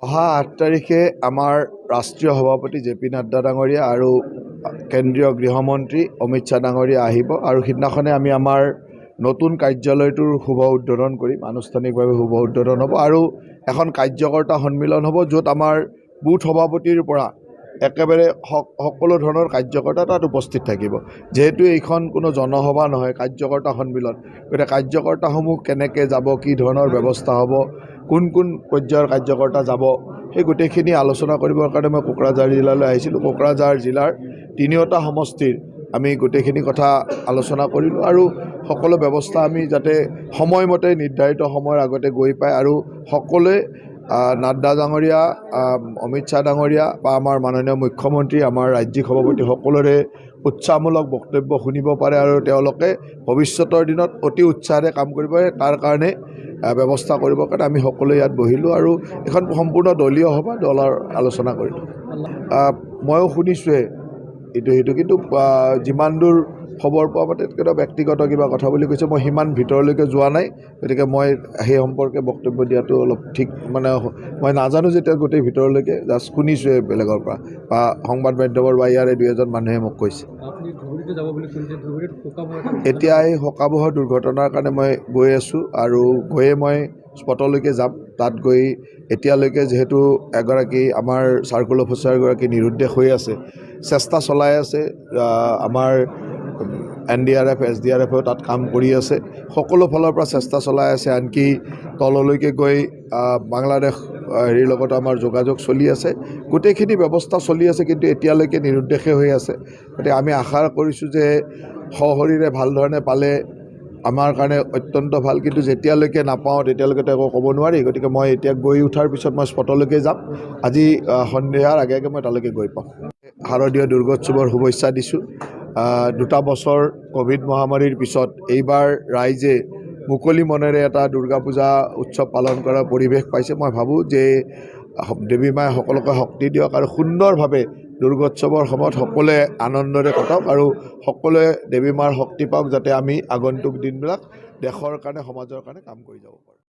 অহা ৮ তাৰিখে আমাৰ ৰাষ্ট্ৰীয় সভাপতি জে.পি. নাড্ডা ডাঙৰীয়া আৰু কেন্দ্ৰীয় গৃহমন্ত্ৰী অমিত শ্বাহ ডাঙৰীয়া আহিব আৰু সিদিনাখনে আমি আমাৰ নতুন কাৰ্যালয়টোৰ শুভ উদ্বোধন কৰিম। আনুষ্ঠানিকভাৱে শুভ উদ্বোধন হ'ব আৰু এখন কাৰ্যকৰ্তা সন্মিলন হ'ব, য'ত আমাৰ বুথ সভাপতিৰ পৰা একেবাৰে সকলো ধৰণৰ কাৰ্যকৰ্তা তাত উপস্থিত থাকিব। যিহেতু এইখন কোনো জনসভা নহয়, কাৰ্যকৰ্তা সন্মিলন, গতিকে কাৰ্যকৰ্তাসমূহ কেনেকৈ যাব, কি ধৰণৰ ব্যৱস্থা হ'ব, কোন কোন পৰ্যায়ৰ কাৰ্যকৰ্তা যাব, সেই গোটেইখিনি আলোচনা কৰিবৰ কাৰণে মই কোকৰাঝাৰ জিলালৈ আহিছিলোঁ। কোকৰাঝাৰ জিলাৰ ৩টা সমষ্টিৰ আমি গোটেইখিনি কথা আলোচনা কৰিলোঁ আৰু সকলো ব্যৱস্থা আমি যাতে সময়মতে নিৰ্ধাৰিত সময়ৰ আগতে গৈ পায় আৰু সকলোৱে নাড্ডা ডাঙৰীয়া, অমিত শ্বাহ ডাঙৰীয়া বা আমাৰ মাননীয় মুখ্যমন্ত্ৰী, আমাৰ ৰাজ্যিক সভাপতি সকলোৰে উৎসাহমূলক বক্তব্য শুনিব পাৰে আৰু তেওঁলোকে ভৱিষ্যতৰ দিনত অতি উৎসাহেৰে কাম কৰিব পাৰে। তাৰ কাৰণে ব্যৱস্থা কৰিবৰ কাৰণে আমি সকলোৱে ইয়াত বহিলোঁ আৰু এখন সম্পূৰ্ণ দলীয় সভা, দলৰ আলোচনা কৰিলোঁ। ময়ো শুনিছোঁহে ইটো সিটো, কিন্তু যিমান দূৰ খবৰ পোৱা মতে কিবা ব্যক্তিগত কিবা কথা বুলি কৈছে। মই সিমান ভিতৰলৈকে যোৱা নাই, গতিকে মই সেই সম্পৰ্কে বক্তব্য দিয়াটো অলপ ঠিক মই নাজানো যেতিয়া গোটেই ভিতৰলৈকে, জাষ্ট শুনিছোঁহে বেলেগৰ পৰা বা সংবাদ মাধ্যমৰ বা ইয়াৰে 2-এজন মানুহে মোক কৈছে। এতিয়া এই শোকাবহৰ দুৰ্ঘটনাৰ কাৰণে মই গৈ আছোঁ আৰু গৈয়ে মই স্পটলৈকে যাম। তাত গৈ এতিয়ালৈকে যিহেতু এগৰাকী আমাৰ চাৰ্কুল অফিচাৰগৰাকী নিৰুদ্দেশ হৈ আছে, চেষ্টা চলাই আছে, আমাৰ NDRF SDRFও তাত কাম কৰি আছে, সকলো ফালৰ পৰা চেষ্টা চলাই আছে। আনকি তললৈকে গৈ বাংলাদেশ হেৰিৰ লগত আমাৰ যোগাযোগ চলি আছে, গোটেইখিনি ব্যৱস্থা চলি আছে, কিন্তু এতিয়ালৈকে নিৰুদ্দেশে হৈ আছে। গতিকে আমি আশা কৰিছোঁ যে সশৰীৰে ভাল ধৰণে পালে আমাৰ কাৰণে অত্যন্ত ভাল, কিন্তু যেতিয়ালৈকে নাপাওঁ তেতিয়ালৈকেতো একো ক'ব নোৱাৰি। গতিকে মই এতিয়া গৈ উঠাৰ পিছত মই স্পটলৈকে যাম। আজি সন্ধিয়াৰ আগে আগে মই তালৈকে গৈ পাম। শাৰদীয় দুৰ্গোৎসৱৰ শুভেচ্ছা দিছোঁ। 2 বছৰ ক'ভিড মহামাৰীৰ পিছত এইবাৰ ৰাইজে মুকলি মনেৰে এটা দুৰ্গা পূজা উৎসৱ পালন কৰাৰ পৰিৱেশ পাইছে। মই ভাবোঁ যে দেৱী মায়ে সকলোকে শক্তি দিয়ক আৰু সুন্দৰভাৱে দুৰ্গোৎসৱৰ সময়ত সকলোৱে আনন্দৰে কটাওক আৰু সকলোৱে দেৱী মাৰ শক্তি পাওক, যাতে আমি আগন্তুক দিনবিলাক দেশৰ কাৰণে, সমাজৰ কাৰণে কাম কৰি যাব পাৰোঁ।